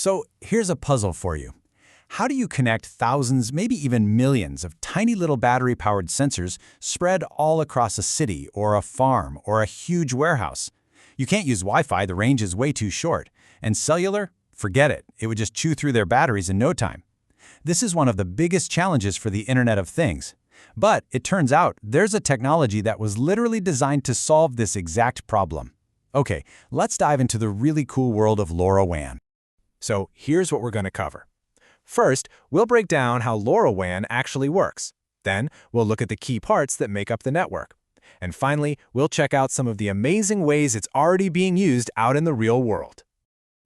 So here's a puzzle for you. How do you connect thousands, maybe even millions of tiny little battery-powered sensors spread all across a city or a farm or a huge warehouse? You can't use Wi-Fi, the range is way too short. And cellular? Forget it. It would just chew through their batteries in no time. This is one of the biggest challenges for the Internet of Things. But it turns out there's a technology that was literally designed to solve this exact problem. Okay, let's dive into the really cool world of LoRaWAN. So here's what we're going to cover. First, we'll break down how LoRaWAN actually works. Then, we'll look at the key parts that make up the network. And finally, we'll check out some of the amazing ways it's already being used out in the real world.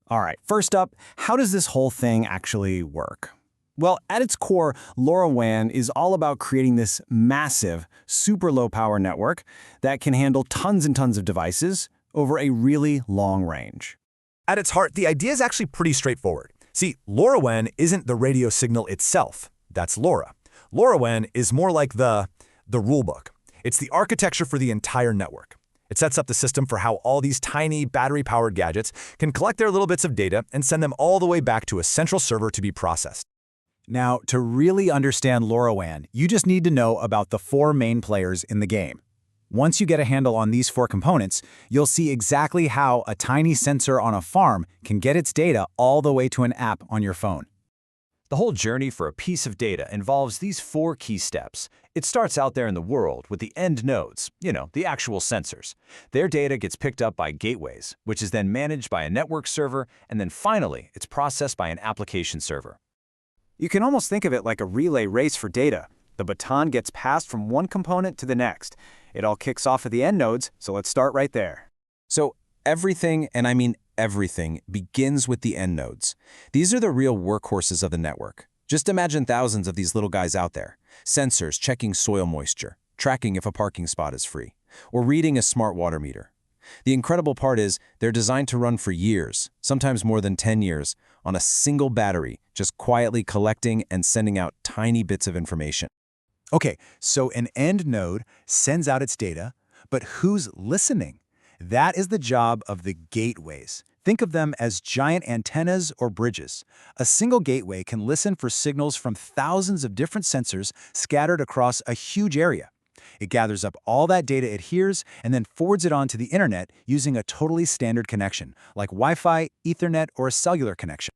All right, first up, how does this whole thing actually work? Well, at its core, LoRaWAN is all about creating this massive, super low-power network that can handle tons and tons of devices over a really long range. At its heart, the idea is actually pretty straightforward. See, LoRaWAN isn't the radio signal itself. That's LoRa. LoRaWAN is more like the rulebook. It's the architecture for the entire network. It sets up the system for how all these tiny battery-powered gadgets can collect their little bits of data and send them all the way back to a central server to be processed. Now, to really understand LoRaWAN, you just need to know about the 4 main players in the game. Once you get a handle on these 4 components, you'll see exactly how a tiny sensor on a farm can get its data all the way to an app on your phone. The whole journey for a piece of data involves these 4 key steps. It starts out there in the world with the end nodes, the actual sensors. Their data gets picked up by gateways, which is then managed by a network server, and then finally, it's processed by an application server. You can almost think of it like a relay race for data. The baton gets passed from one component to the next. It all kicks off at the end nodes, so let's start right there. So everything, and I mean everything, begins with the end nodes. These are the real workhorses of the network. Just imagine thousands of these little guys out there. Sensors checking soil moisture, tracking if a parking spot is free, or reading a smart water meter. The incredible part is they're designed to run for years, sometimes more than 10 years, on a single battery, just quietly collecting and sending out tiny bits of information. Okay, so an end node sends out its data, but who's listening? That is the job of the gateways. Think of them as giant antennas or bridges. A single gateway can listen for signals from thousands of different sensors scattered across a huge area. It gathers up all that data it hears and then forwards it on to the internet using a totally standard connection, like Wi-Fi, Ethernet, or a cellular connection.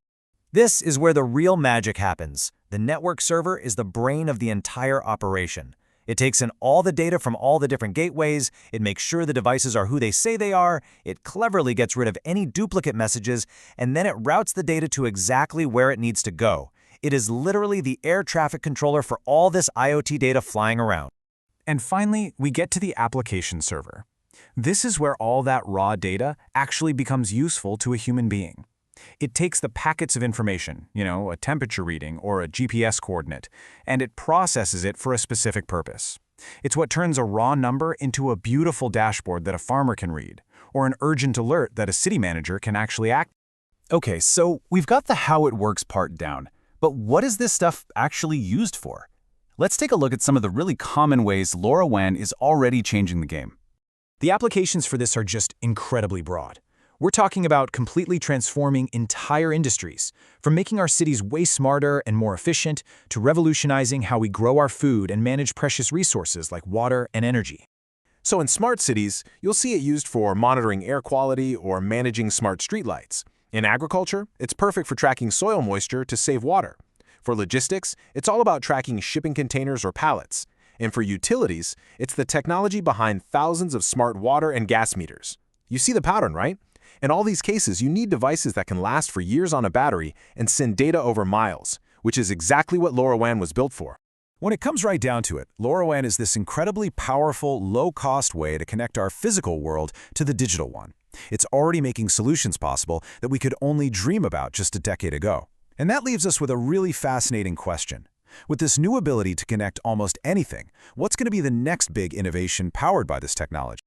This is where the real magic happens. The network server is the brain of the entire operation. It takes in all the data from all the different gateways, it makes sure the devices are who they say they are, it cleverly gets rid of any duplicate messages, and then it routes the data to exactly where it needs to go. It is literally the air traffic controller for all this IoT data flying around. And finally, we get to the application server. This is where all that raw data actually becomes useful to a human being. It takes the packets of information, a temperature reading or a GPS coordinate, and it processes it for a specific purpose. It's what turns a raw number into a beautiful dashboard that a farmer can read, or an urgent alert that a city manager can actually act. Okay, so we've got the how it works part down, but what is this stuff actually used for? Let's take a look at some of the really common ways LoRaWAN is already changing the game. The applications for this are just incredibly broad. We're talking about completely transforming entire industries, from making our cities way smarter and more efficient to revolutionizing how we grow our food and manage precious resources like water and energy. So in smart cities, you'll see it used for monitoring air quality or managing smart streetlights. In agriculture, it's perfect for tracking soil moisture to save water. For logistics, it's all about tracking shipping containers or pallets. And for utilities, it's the technology behind thousands of smart water and gas meters. You see the pattern, right? In all these cases, you need devices that can last for years on a battery and send data over miles, which is exactly what LoRaWAN was built for. When it comes right down to it, LoRaWAN is this incredibly powerful, low-cost way to connect our physical world to the digital one. It's already making solutions possible that we could only dream about just a decade ago. And that leaves us with a really fascinating question. With this new ability to connect almost anything, what's going to be the next big innovation powered by this technology?